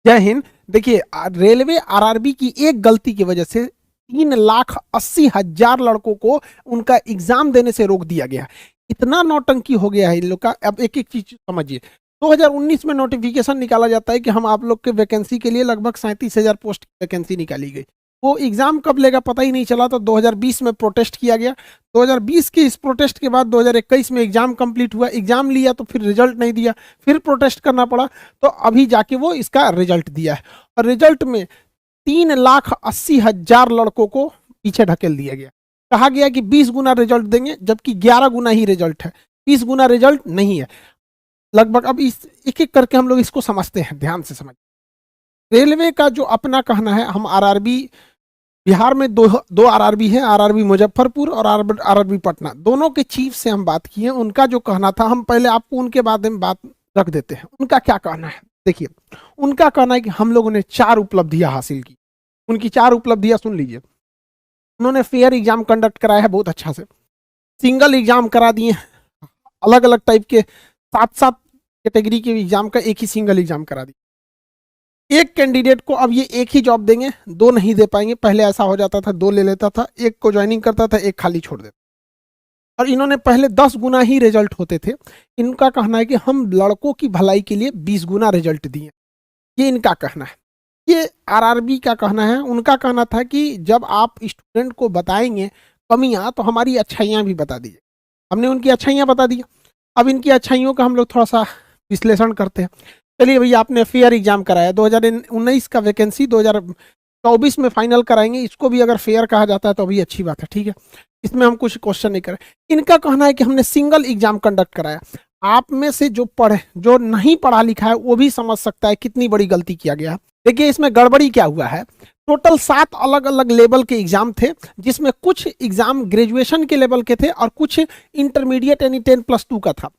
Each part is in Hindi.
जय हिंद। देखिए, रेलवे आरआरबी की एक गलती की वजह से 3,80,000 लड़कों को उनका एग्जाम देने से रोक दिया गया। इतना नौटंकी हो गया है इन लोग का। अब एक एक चीज समझिए। 2019 में नोटिफिकेशन निकाला जाता है कि हम आप लोग के वैकेंसी के लिए लगभग 37,000 पोस्ट की वैकेंसी निकाली गई। वो एग्जाम कब लेगा पता ही नहीं चला, तो 2020 में प्रोटेस्ट किया गया। 2020 के इस प्रोटेस्ट के बाद 2021 में एग्जाम कंप्लीट हुआ, एग्जाम लिया तो फिर रिजल्ट नहीं दिया, फिर प्रोटेस्ट करना पड़ा, तो अभी जाके वो इसका रिजल्ट दिया है। और रिजल्ट में 3,80,000 लड़कों को पीछे ढकेल दिया गया। कहा गया कि 20 गुना रिजल्ट देंगे, जबकि 11 गुना ही रिजल्ट है, 20 गुना रिजल्ट नहीं है लगभग। अब इस एक एक करके हम लोग इसको समझते हैं, ध्यान से समझ। रेलवे का जो अपना कहना है, हम आरआरबी बिहार में दो आरआरबी है, आरआरबी मुजफ्फरपुर और आरआरबी पटना, दोनों के चीफ से हम बात किए। उनका जो कहना था, हम पहले आपको उनके बारे में बात रख देते हैं। उनका क्या कहना है देखिए। उनका कहना है कि हम लोगों ने 4 उपलब्धियां हासिल की। उनकी 4 उपलब्धियां सुन लीजिए। उन्होंने फेयर एग्जाम कंडक्ट कराया है बहुत अच्छा से, सिंगल एग्जाम करा दिए, अलग अलग टाइप के 7-7 कैटेगरी के एग्जाम का एक ही सिंगल एग्जाम करा दिया। एक कैंडिडेट को अब ये एक ही जॉब देंगे, 2 नहीं दे पाएंगे। पहले ऐसा हो जाता था, 2 ले लेता था, एक को ज्वाइनिंग करता था, एक खाली छोड़ देता। और इन्होंने पहले 10 गुना ही रिजल्ट होते थे। इनका कहना है कि हम लड़कों की भलाई के लिए 20 गुना रिजल्ट दिए, ये इनका कहना है। ये आरआरबी का कहना है। उनका कहना था कि जब आप स्टूडेंट को बताएंगे कमियां, तो हमारी अच्छाइयां भी बता दीजिए। हमने उनकी अच्छाइयां बता दी। अब इनकी अच्छाइयों का हम लोग थोड़ा सा विश्लेषण करते हैं। चलिए भैया, आपने फेयर एग्जाम कराया, 2019 का वैकेंसी 2024 में फाइनल कराएंगे। इसको भी अगर फेयर कहा जाता है तो अभी अच्छी बात है, ठीक है, इसमें हम कुछ क्वेश्चन नहीं करें। इनका कहना है कि हमने सिंगल एग्जाम कंडक्ट कराया। आप में से जो नहीं पढ़ा लिखा है वो भी समझ सकता है कितनी बड़ी गलती किया गया है। देखिए, इसमें गड़बड़ी क्या हुआ है। टोटल 7 अलग अलग लेवल के एग्जाम थे, जिसमें कुछ एग्जाम ग्रेजुएशन के लेवल के थे और कुछ इंटरमीडिएट यानी 10+2 का था।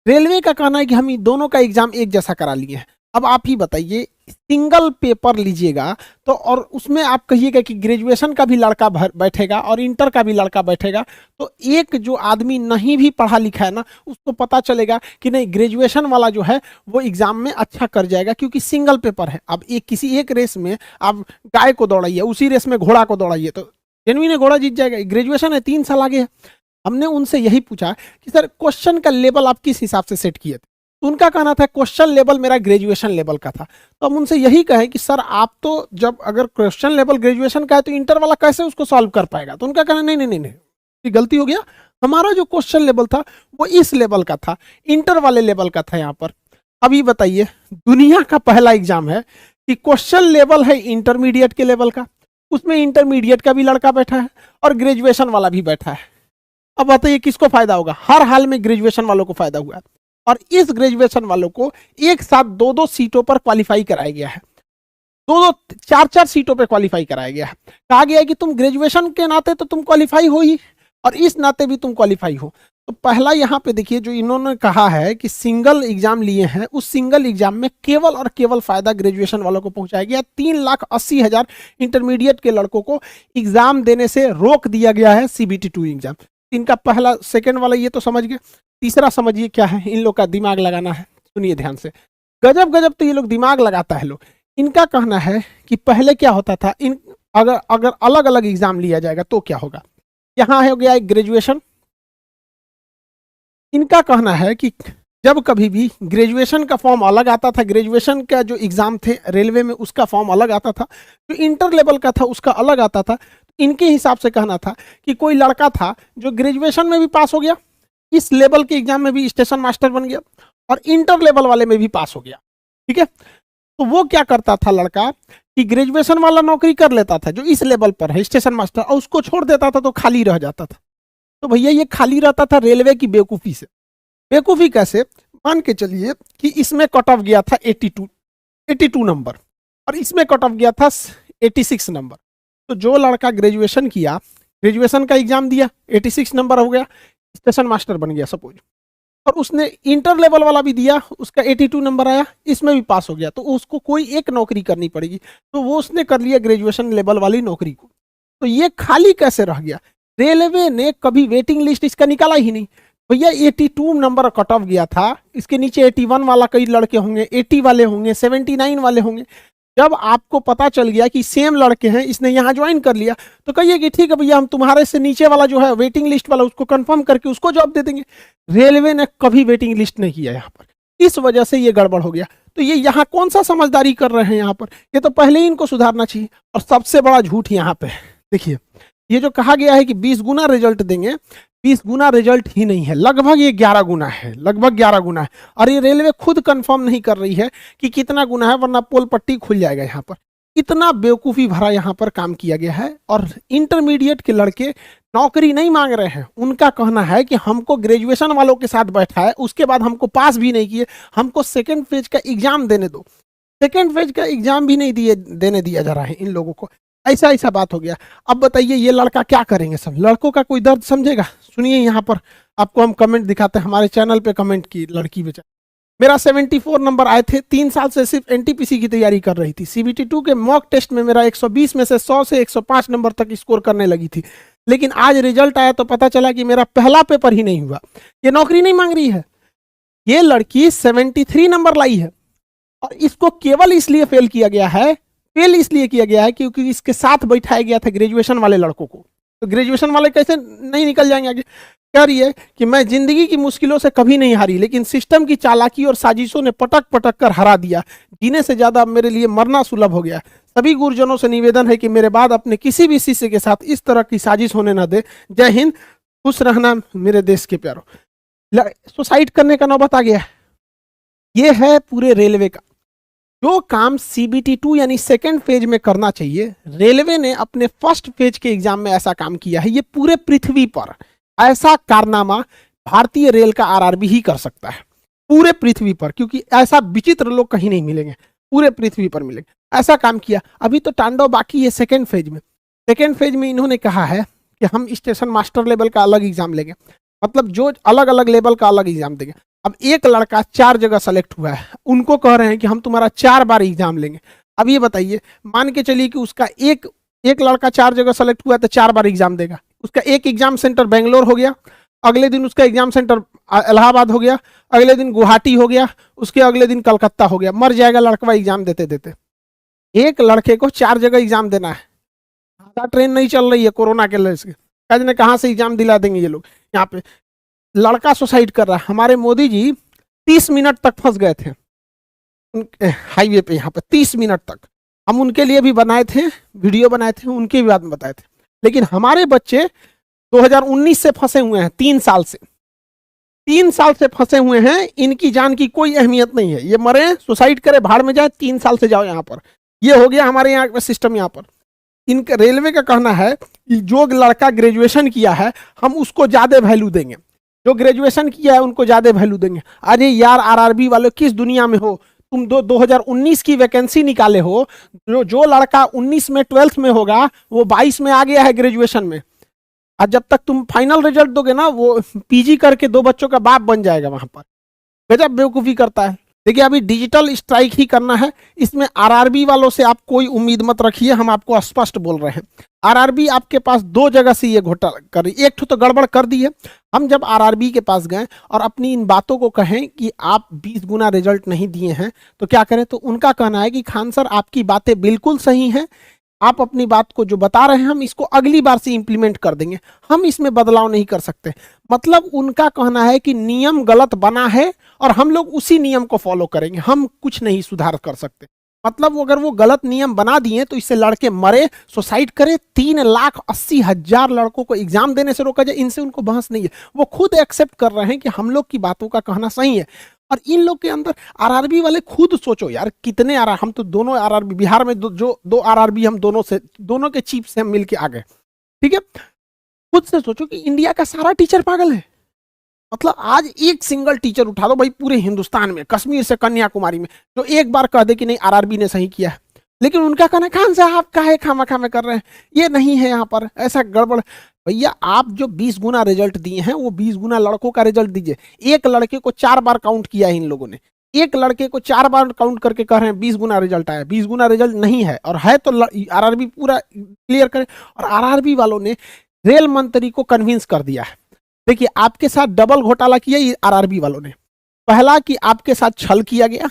रेलवे का कहना है कि हम दोनों का एग्जाम एक जैसा करा लिए हैं। अब आप ही बताइए, सिंगल पेपर लीजिएगा तो, और उसमें आप कहिएगा कि ग्रेजुएशन का भी लड़का बैठेगा और इंटर का भी लड़का बैठेगा, तो एक जो आदमी नहीं भी पढ़ा लिखा है ना, उसको पता चलेगा कि नहीं, ग्रेजुएशन वाला जो है वो एग्जाम में अच्छा कर जाएगा, क्योंकि सिंगल पेपर है। अब किसी एक रेस में आप गाय को दौड़ाइए, उसी रेस में घोड़ा को दौड़ाइए, तो जेनुइन घोड़ा जीत जाएगा। ग्रेजुएशन है, 3 साल आगे है। हमने उनसे यही पूछा कि सर, क्वेश्चन का लेवल आप किस हिसाब से सेट किए थे। तो उनका कहना था क्वेश्चन लेवल मेरा ग्रेजुएशन लेवल का था। तो हम उनसे यही कहें कि सर, आप तो जब अगर क्वेश्चन लेवल ग्रेजुएशन का है तो इंटर वाला कैसे उसको सॉल्व कर पाएगा। तो उनका कहना नहीं नहीं नहीं नहीं, ये गलती हो गया। हमारा जो क्वेश्चन लेवल था वो इस लेवल का था, इंटर वाले लेवल का था यहाँ पर। अभी बताइए, दुनिया का पहला एग्जाम है कि क्वेश्चन लेवल है इंटरमीडिएट के लेवल का, उसमें इंटरमीडिएट का भी लड़का बैठा है और ग्रेजुएशन वाला भी बैठा है। अब बताइए किसको फायदा होगा। हर हाल में ग्रेजुएशन वालों को फायदा हुआ है, और इस ग्रेजुएशन वालों को एक साथ 2-2 सीटों पर क्वालिफाई कराया गया है। 2-2 4-4 सीटों पर क्वालिफाई कराया गया है। कहा गया है कि तुम ग्रेजुएशन के नाते तो तुम क्वालिफाई हो ही, और इस नाते भी तुम क्वालिफाई हो। तो पहला यहाँ पे देखिए, जो इन्होंने कहा है कि सिंगल एग्जाम लिए हैं, उस सिंगल एग्जाम में केवल और केवल फायदा ग्रेजुएशन वालों को पहुंचाया गया। 3,80,000 इंटरमीडिएट के लड़कों को एग्जाम देने से रोक दिया गया है, CBT 2 एग्जाम। इनका पहला, सेकंड वाला ये तो समझ गए। तीसरा समझिए क्या है, इन लोग का दिमाग लगाना है। सुनिए ध्यान से, गजब गजब तो ये लोग दिमाग लगाता है लोग। इनका कहना है कि पहले क्या होता था, अगर अगर अलग अलग एग्जाम लिया जाएगा तो क्या होगा। यहाँ हो गया एक ग्रेजुएशन। इनका कहना है कि जब कभी भी ग्रेजुएशन का फॉर्म अलग आता था, ग्रेजुएशन का जो एग्जाम थे रेलवे में उसका फॉर्म अलग आता था, जो इंटर लेवल का था उसका अलग आता था। इनके हिसाब से कहना था कि कोई लड़का था जो ग्रेजुएशन में भी पास हो गया, इस लेवल के एग्जाम में भी स्टेशन मास्टर बन गया, और इंटर लेवल वाले में भी पास हो गया, ठीक है। तो वो क्या करता था लड़का कि ग्रेजुएशन वाला नौकरी कर लेता था जो इस लेवल पर है, स्टेशन मास्टर, और उसको छोड़ देता था तो खाली रह जाता था। तो भैया, ये खाली रहता था रेलवे की बेवकूफ़ी से। बेवकूफ़ी कैसे, मान के चलिए कि इसमें कट ऑफ गया था 82 नंबर, और इसमें कट ऑफ गया था 86 नंबर। तो जो लड़का ग्रेजुएशन किया, ग्रेजुएशन का एग्जाम दिया, 86 नंबर हो गया, स्टेशन मास्टर बन गया सपोज, और उसने इंटर लेवल वाला भी दिया, उसका 82 नंबर आया, इसमें भी पास हो गया, तो उसको कोई एक नौकरी करनी पड़ेगी। तो वो उसने कर लिया ग्रेजुएशन लेवल वाली नौकरी को। तो ये खाली कैसे रह गया। रेलवे ने कभी वेटिंग लिस्ट इसका निकाला ही नहीं। भैया 82 नंबर कट ऑफ गया था, इसके नीचे 81 वाला कई लड़के होंगे, 80 वाले होंगे, 79 वाले होंगे। जब आपको पता चल गया कि सेम लड़के हैं, इसने यहाँ ज्वाइन कर लिया, तो कहिए कि ठीक है भैया हम तुम्हारे से नीचे वाला जो है वेटिंग लिस्ट वाला उसको कंफर्म करके उसको जॉब दे देंगे। रेलवे ने कभी वेटिंग लिस्ट नहीं किया यहाँ पर, इस वजह से ये गड़बड़ हो गया। तो ये यहाँ कौन सा समझदारी कर रहे हैं यहाँ पर, ये तो पहले ही इनको सुधारना चाहिए। और सबसे बड़ा झूठ यहाँ पे देखिए, ये जो कहा गया है कि 20 गुना रिजल्ट देंगे, 20 गुना रिजल्ट ही नहीं है, लगभग ये 11 गुना है, लगभग 11 गुना है। और ये रेलवे खुद कंफर्म नहीं कर रही है कि कितना गुना है, वरना पोल पट्टी खुल जाएगा यहाँ पर। इतना बेवकूफ़ी भरा यहाँ पर काम किया गया है। और इंटरमीडिएट के लड़के नौकरी नहीं मांग रहे हैं, उनका कहना है कि हमको ग्रेजुएशन वालों के साथ बैठा है, उसके बाद हमको पास भी नहीं किए, हमको सेकेंड फेज का एग्जाम देने दो। सेकेंड फेज का एग्जाम भी नहीं देने दिया जा रहा है इन लोगों को। ऐसा बात हो गया। अब बताइए ये लड़का क्या करेंगे, सब लड़कों का कोई दर्द समझेगा? सुनिए यहाँ पर आपको हम कमेंट दिखाते हैं, हमारे चैनल पे कमेंट की लड़की बेचारी, मेरा 74 नंबर आए थे, 3 साल से सिर्फ एनटीपीसी की तैयारी कर रही थी, CBT 2 के मॉक टेस्ट में मेरा 120 में से 100 से 105 नंबर तक स्कोर करने लगी थी, लेकिन आज रिजल्ट आया तो पता चला कि मेरा पहला पेपर ही नहीं हुआ। ये नौकरी नहीं मांग रही है। ये लड़की 73 नंबर लाई है और इसको केवल इसलिए फेल किया गया है, फेल इसलिए किया गया है क्योंकि इसके साथ बैठाया गया था ग्रेजुएशन वाले लड़कों को। तो ग्रेजुएशन वाले कैसे नहीं निकल जाएंगे आगे? कह रही है कि मैं जिंदगी की मुश्किलों से कभी नहीं हारी, लेकिन सिस्टम की चालाकी और साजिशों ने पटक पटक कर हरा दिया। जीने से ज्यादा मेरे लिए मरना सुलभ हो गया। सभी गुरुजनों से निवेदन है कि मेरे बाद अपने किसी भी शिष्य के साथ इस तरह की साजिश होने न दे। जय हिंद, खुश रहना मेरे देश के प्यारों। सुसाइड करने का नौबत आ गया। ये है पूरे रेलवे का जो काम CBT 2 यानी सेकेंड फेज में करना चाहिए, रेलवे ने अपने फर्स्ट फेज के एग्जाम में ऐसा काम किया है। ये पूरे पृथ्वी पर ऐसा कारनामा भारतीय रेल का RRB ही कर सकता है, पूरे पृथ्वी पर, क्योंकि ऐसा विचित्र लोग कहीं नहीं मिलेंगे, पूरे पृथ्वी पर मिलेंगे। ऐसा काम किया। अभी तो तांडव बाकी है सेकेंड फेज में। सेकेंड फेज में इन्होंने कहा है कि हम स्टेशन मास्टर लेवल का अलग एग्जाम लेंगे, मतलब जो अलग अलग लेवल का अलग एग्जाम देंगे। अब एक लड़का 4 जगह सेलेक्ट हुआ है, उनको कह रहे हैं कि हम तुम्हारा 4 बार एग्जाम लेंगे। अब ये बताइए, मान के चलिए कि उसका एक लड़का 4 जगह सेलेक्ट हुआ है तो 4 बार एग्जाम देगा। उसका एक एग्जाम सेंटर बेंगलोर हो गया, अगले दिन उसका एग्जाम सेंटर इलाहाबाद हो गया, अगले दिन गुवाहाटी हो गया, उसके अगले दिन कलकत्ता हो गया। मर जाएगा लड़का एग्जाम देते देते। एक लड़के को 4 जगह एग्जाम देना है। आधा ट्रेन नहीं चल रही है कोरोना के वजह से, कहाँ से एग्जाम दिला देंगे ये लोग। यहाँ पे लड़का सुसाइड कर रहा है। हमारे मोदी जी 30 मिनट तक फंस गए थे हाईवे पे, यहाँ पे 30 मिनट तक हम उनके लिए भी बनाए थे, वीडियो बनाए थे, उनके भी बात में बताए थे। लेकिन हमारे बच्चे 2019 से फंसे हुए हैं, 3 साल से, 3 साल से फंसे हुए हैं। इनकी जान की कोई अहमियत नहीं है। ये मरे, सुसाइड करे, भाड़ में जाए, 3 साल से जाओ यहाँ पर। ये हो गया हमारे यहाँ का सिस्टम। यहाँ पर इनका रेलवे का कहना है कि जो लड़का ग्रेजुएशन किया है हम उसको ज्यादा वैल्यू देंगे, जो ग्रेजुएशन किया है उनको ज्यादा वैल्यू देंगे। अरे यार RRB वाले किस दुनिया में हो तुम? 2019 की वैकेंसी निकाले हो, जो लड़का 19 में 12th में होगा वो 22 में आ गया है ग्रेजुएशन में। और जब तक तुम फाइनल रिजल्ट दोगे ना, वो PG करके 2 बच्चों का बाप बन जाएगा वहां पर। गजब बेवकूफी करता है। देखिए अभी डिजिटल स्ट्राइक ही करना है, इसमें RRB वालों से आप कोई उम्मीद मत रखिए, हम आपको स्पष्ट बोल रहे हैं। RRB आपके पास 2 जगह से ये घोटाला कर रही, एक तो गड़बड़ कर दी है। हम जब RRB के पास गए और अपनी इन बातों को कहें कि आप 20 गुना रिजल्ट नहीं दिए हैं तो क्या करें, तो उनका कहना है कि खान सर आपकी बातें बिल्कुल सही हैं, आप अपनी बात को जो बता रहे हैं हम इसको अगली बार से इंप्लीमेंट कर देंगे, हम इसमें बदलाव नहीं कर सकते। मतलब उनका कहना है कि नियम गलत बना है और हम लोग उसी नियम को फॉलो करेंगे, हम कुछ नहीं सुधार कर सकते। मतलब अगर वो गलत नियम बना दिए तो इससे लड़के मरे, सुसाइड करे, 3,80,000 लड़कों को एग्जाम देने से रोका जाए, इनसे उनको बहस नहीं है। वो खुद एक्सेप्ट कर रहे हैं कि हम लोग की बातों का कहना सही है। और इन लोग के अंदर RRB वाले खुद सोचो यार, कितने हम तो दोनों RRB बिहार में जो 2 RRB हम दोनों के चीफ से हम मिलके आ गए, ठीक है। खुद से सोचो कि इंडिया का सारा टीचर पागल है। मतलब आज एक सिंगल टीचर उठा दो भाई पूरे हिंदुस्तान में, कश्मीर से कन्याकुमारी में, जो एक बार कह दे कि नहीं RRB ने सही किया है। लेकिन उनका कहना है खान साहब आप काहे खामा कर रहे हैं, ये नहीं है यहाँ पर, ऐसा गड़बड़। भैया आप जो 20 गुना रिजल्ट दिए हैं वो 20 गुना लड़कों का रिजल्ट दीजिए। एक लड़के को 4 बार काउंट किया है इन लोगों ने, एक लड़के को 4 बार काउंट करके कह रहे हैं 20 गुना रिजल्ट आया। 20 गुना रिजल्ट नहीं है, और है तो RRB पूरा क्लियर करे। और RRB वालों ने रेल मंत्री को कन्विंस कर दिया है देखिए आपके साथ डबल घोटाला किया ये आरआरबी वालों ने। पहला कि आपके साथ छल किया गया,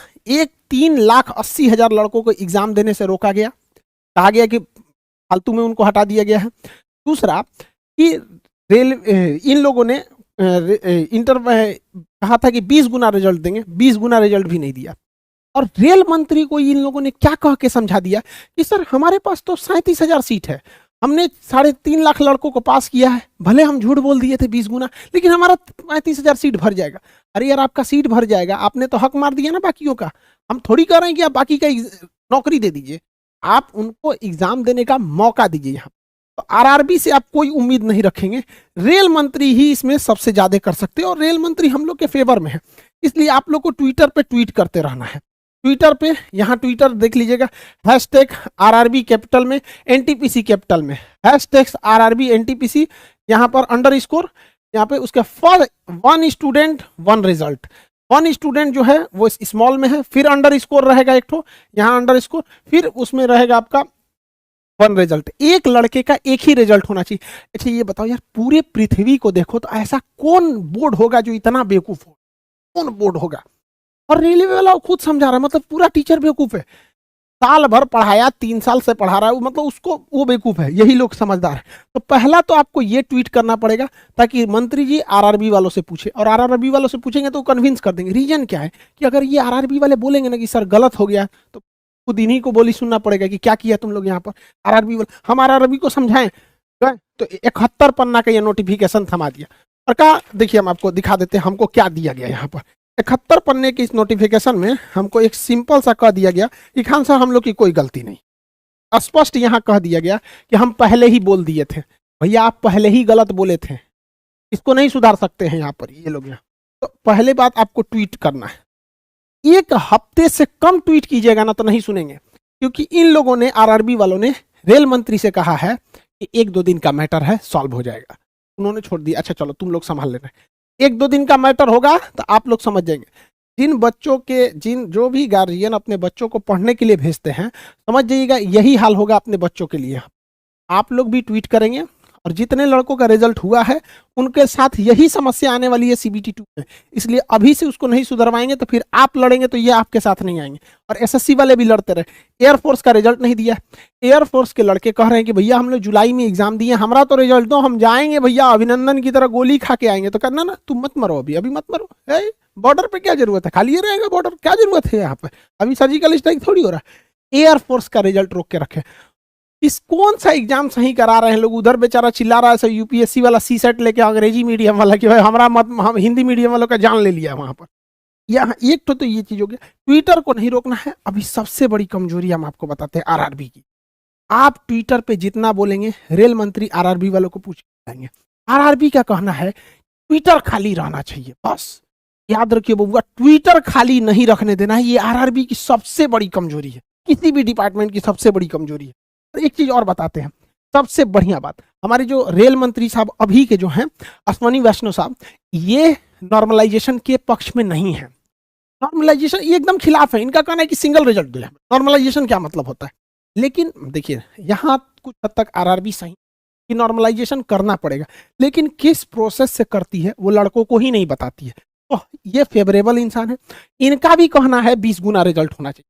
3,80,000 लड़कों को एग्जाम देने से रोका गया, कहा गया कि फालतू में उनको हटा दिया गया है। दूसरा कि इन लोगों ने इंटर कहा था कि 20 गुना रिजल्ट देंगे, 20 गुना रिजल्ट भी नहीं दिया। और रेल मंत्री को इन लोगों ने क्या कह के समझा दिया कि सर हमारे पास तो 37,000 सीट है, हमने 3.5 लाख लड़कों को पास किया है, भले हम झूठ बोल दिए थे 20 गुना, लेकिन हमारा 35,000 सीट भर जाएगा। अरे यार आपका सीट भर जाएगा, आपने तो हक मार दिया ना बाकियों का। हम थोड़ी कह रहे हैं कि आप बाकी का नौकरी दे दीजिए, आप उनको एग्जाम देने का मौका दीजिए। यहाँ तो आरआरबी से आप कोई उम्मीद नहीं रखेंगे, रेल मंत्री ही इसमें सबसे ज्यादा कर सकते हैं, और रेल मंत्री हम लोग के फेवर में है। इसलिए आप लोग को ट्विटर पे ट्वीट करते रहना है। ट्विटर पे, यहाँ ट्विटर देख लीजिएगा, हैशटैग आरआरबी कैपिटल में, एनटीपीसी कैपिटल में, हैशटैग आरआरबी एनटीपीसी, यहाँ पर अंडरस्कोर, यहाँ पे उसके फॉर 1 स्टूडेंट 1 रिजल्ट, 1 स्टूडेंट जो है वो स्मॉल में है, फिर अंडरस्कोर रहेगा एक ठो, यहाँ अंडरस्कोर, फिर उसमें रहेगा आपका 1 रिजल्ट। एक लड़के का एक ही रिजल्ट होना चाहिए। अच्छा ये बताओ यार, पूरे पृथ्वी को देखो तो ऐसा कौन बोर्ड होगा जो इतना बेवकूफ हो, कौन बोर्ड होगा? और रेलवे वाला खुद समझा रहा है, मतलब पूरा टीचर बेवकूफ है। साल भर पढ़ाया, 3 साल से पढ़ा रहा है, मतलब उसको वो बेवकूफ है, यही लोग समझदार है। तो पहला तो आपको ये ट्वीट करना पड़ेगा ताकि मंत्री जी आरआरबी वालों से पूछे, और आरआरबी वालों से पूछेंगे तो कन्विंस कर देंगे। रीजन क्या है कि अगर ये आरआरबी वाले बोलेंगे ना कि सर गलत हो गया, तो खुद इन्हीं को बोली सुनना पड़ेगा कि क्या किया तुम लोग यहाँ पर। आरआरबी वाले हम आरआरबी को समझाएं तो 71 पन्ना का ये नोटिफिकेशन थमा दिया और कहा देखिए हम आपको दिखा देते हैं हमको क्या दिया गया। यहाँ पर 71 पन्ने के इस नोटिफिकेशन में हमको एक सिंपल सा कह दिया गया कि खान साहब हम लोग की कोई गलती नहीं, स्पष्ट यहाँ कह दिया गया कि हम पहले ही बोल दिए थे। भैया आप पहले ही गलत बोले थे, इसको नहीं सुधार सकते हैं यहाँ पर ये लोग। यहाँ तो पहले बात आपको ट्वीट करना है, 1 हफ्ते से कम ट्वीट कीजिएगा ना तो नहीं सुनेंगे, क्योंकि इन लोगों ने आरआरबी वालों ने रेल मंत्री से कहा है कि 1-2 दिन का मैटर है, सॉल्व हो जाएगा। उन्होंने छोड़ दिया, अच्छा चलो तुम लोग संभाल लेना। 1-2 दिन का मैटर होगा तो आप लोग समझ जाएंगे। जिन बच्चों के जो भी गार्जियन अपने बच्चों को पढ़ने के लिए भेजते हैं, समझ जाइएगा यही हाल होगा अपने बच्चों के लिए। आप लोग भी ट्वीट करेंगे और जितने लड़कों का रिजल्ट हुआ है उनके साथ यही समस्या आने वाली है CBT 2 में। इसलिए अभी से उसको नहीं सुधरवाएंगे तो फिर आप लड़ेंगे तो ये आपके साथ नहीं आएंगे। और SSC वाले भी लड़ते रहे। एयरफोर्स का रिजल्ट नहीं दिया, एयरफोर्स के लड़के कह रहे हैं कि भैया हम लोग जुलाई में एग्जाम दिए, हमारा तो रिजल्ट दो, हम जाएंगे भैया अभिनंदन की तरह गोली खा के आएंगे। तो करना ना, तुम मत मरो अभी मत मरो, बॉर्डर पे क्या जरूरत है, खाली रहेगा बॉर्डर, क्या जरूरत है यहाँ पे, अभी सर्जिकल स्ट्राइक थोड़ी हो रहा है। एयरफोर्स का रिजल्ट रोक के रखे। इस कौन सा एग्जाम सही करा रहे हैं लोग, उधर बेचारा चिल्ला रहा है सब UPSC वाला C-सेट लेके, अंग्रेजी मीडियम वाला कि भाई हमारा मत, हम हिंदी मीडियम वालों का जान ले लिया वहां पर। यहाँ एक तो ये चीज हो गया, ट्विटर को नहीं रोकना है। अभी सबसे बड़ी कमजोरी हम आपको बताते हैं आरआरबी की। आप ट्विटर पे जितना बोलेंगे रेल मंत्री आरआरबी वालों को पूछ पाएंगे। आरआरबी का कहना है ट्विटर खाली रहना चाहिए, बस याद रखिए बबुआ, ट्विटर खाली नहीं रखने देना है। ये आरआरबी की सबसे बड़ी कमजोरी है, किसी भी डिपार्टमेंट की सबसे बड़ी कमजोरी है। एक चीज और बताते हैं, सबसे बढ़िया बात, हमारे जो रेल मंत्री साहब अभी के जो हैं अश्वनी वैष्णव साहब, ये नॉर्मलाइजेशन के पक्ष में नहीं है। नॉर्मलाइजेशन ये एकदम खिलाफ है। इनका कहना है कि सिंगल रिजल्ट दो। नॉर्मलाइजेशन क्या मतलब होता है? लेकिन देखिए यहाँ कुछ हद तक आरआरबी सही कि नॉर्मलाइजेशन करना पड़ेगा, लेकिन किस प्रोसेस से करती है वो लड़कों को ही नहीं बताती है। तो ये फेवरेबल इंसान है। इनका भी कहना है 20 गुना रिजल्ट होना चाहिए।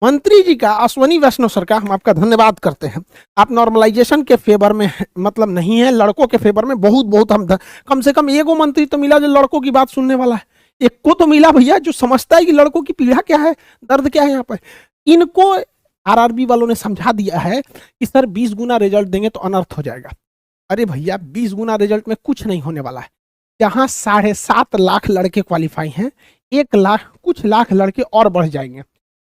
मंत्री जी का, अश्वनी वैष्णव सर का हम आपका धन्यवाद करते हैं। आप नॉर्मलाइजेशन के फेवर में मतलब नहीं है, लड़कों के फेवर में बहुत हम कम से कम एगो मंत्री तो मिला जो लड़कों की बात सुनने वाला है। एक को तो मिला भैया जो समझता है कि लड़कों की पीड़ा क्या है, दर्द क्या है यहाँ पर। इनको आरआरबी वालों ने समझा दिया है कि सर 20 गुना रिजल्ट देंगे तो अनर्थ हो जाएगा। अरे भैया 20 गुना रिजल्ट में कुछ नहीं होने वाला है। यहाँ 7.5 लाख लड़के क्वालिफाई हैं, 1 लाख कुछ लाख लड़के और बढ़ जाएंगे।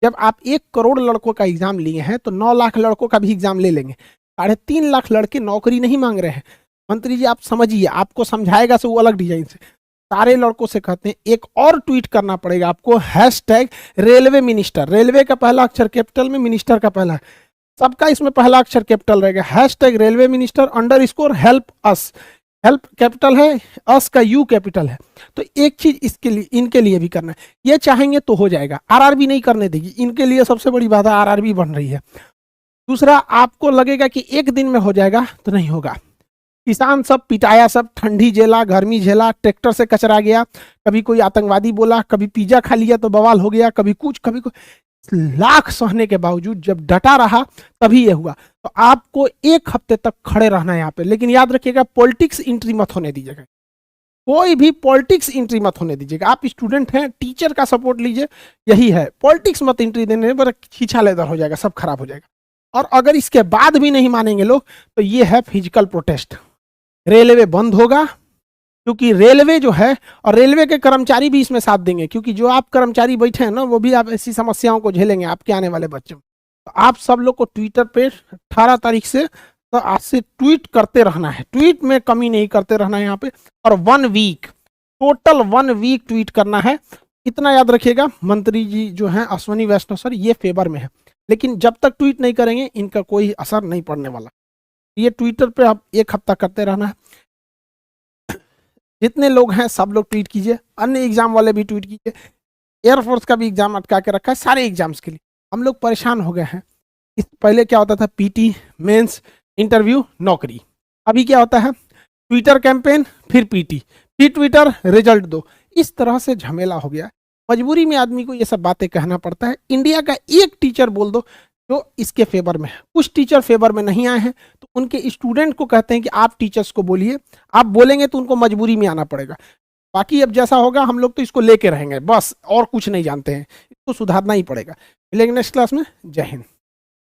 जब आप 1 करोड़ लड़कों का एग्जाम लिए हैं तो 9 लाख लड़कों का भी एग्जाम ले लेंगे। 3.5 लाख लड़के नौकरी नहीं मांग रहे हैं। मंत्री जी आप समझिए, आपको समझाएगा से वो अलग डिजाइन से। सारे लड़कों से कहते हैं एक और ट्वीट करना पड़ेगा आपको, हैशटैग रेलवे मिनिस्टर। रेलवे का पहला अक्षर कैपिटल में, मिनिस्टर का पहला, सबका इसमें पहला अक्षर कैपिटल रहेगा। Hashtag railway minister underscore help us. Help capital है, अस का यू कैपिटल है। तो एक चीज इसके लिए, इनके लिए भी करना है। ये चाहेंगे तो हो जाएगा, आरआरबी नहीं करने देगी। इनके लिए सबसे बड़ी बात है आरआरबी बन रही है। दूसरा, आपको लगेगा कि 1 दिन में हो जाएगा तो नहीं होगा। किसान सब पिटाया, सब ठंडी झेला, गर्मी झेला, ट्रैक्टर से कचरा गया, कभी कोई आतंकवादी बोला, कभी पिज्जा खा लिया तो बवाल हो गया, कभी कुछ कभी कुछ। लाख सहने के बावजूद जब डटा रहा तभी ये हुआ। तो आपको 1 हफ्ते तक खड़े रहना है यहाँ पे, लेकिन याद रखिएगा पॉलिटिक्स एंट्री मत होने दीजिएगा, कोई भी पॉलिटिक्स एंट्री मत होने दीजिएगा। आप स्टूडेंट हैं, टीचर का सपोर्ट लीजिए, यही है। पॉलिटिक्स मत एंट्री देने पर खींचा लेदर हो जाएगा, सब खराब हो जाएगा। और अगर इसके बाद भी नहीं मानेंगे लोग तो ये है फिजिकल प्रोटेस्ट। रेलवे बंद होगा, क्योंकि रेलवे जो है, और रेलवे के कर्मचारी भी इसमें साथ देंगे, क्योंकि जो आप कर्मचारी बैठे हैं ना, वो भी आप ऐसी समस्याओं को झेलेंगे आपके आने वाले बच्चों। तो आप सब लोग को ट्विटर पे 18 तारीख से, तो आज से ट्वीट करते रहना है, ट्वीट में कमी नहीं करते रहना है यहाँ पे। और 1 वीक, टोटल 1 वीक ट्वीट करना है। इतना याद रखिएगा, मंत्री जी जो हैं अश्वनी वैष्णव सर, ये फेवर में है, लेकिन जब तक ट्वीट नहीं करेंगे इनका कोई असर नहीं पड़ने वाला। ये ट्विटर पे आप 1 हफ्ता करते रहना है। जितने लोग हैं सब लोग ट्वीट कीजिए, अन्य एग्जाम वाले भी ट्वीट कीजिए। एयरफोर्स का भी एग्जाम अटका के रखा है, सारे एग्जाम्स के लिए हम लोग परेशान हो गए हैं। इस पहले क्या होता था, पीटी, मेंस, इंटरव्यू, नौकरी। अभी क्या होता है, ट्विटर कैंपेन, फिर पीटी, फिर ट्विटर, रिजल्ट दो। इस तरह से झमेला हो गया। मजबूरी में आदमी को ये सब बातें कहना पड़ता है। इंडिया का एक टीचर बोल दो जो इसके फेवर में है। कुछ टीचर फेवर में नहीं आए हैं तो उनके स्टूडेंट को कहते हैं कि आप टीचर्स को बोलिए, आप बोलेंगे तो उनको मजबूरी में आना पड़ेगा। बाकी अब जैसा होगा हम लोग तो इसको लेके रहेंगे बस, और कुछ नहीं जानते हैं, इसको सुधारना ही पड़ेगा। मिलेंगे नेक्स्ट क्लास में। जय हिंद।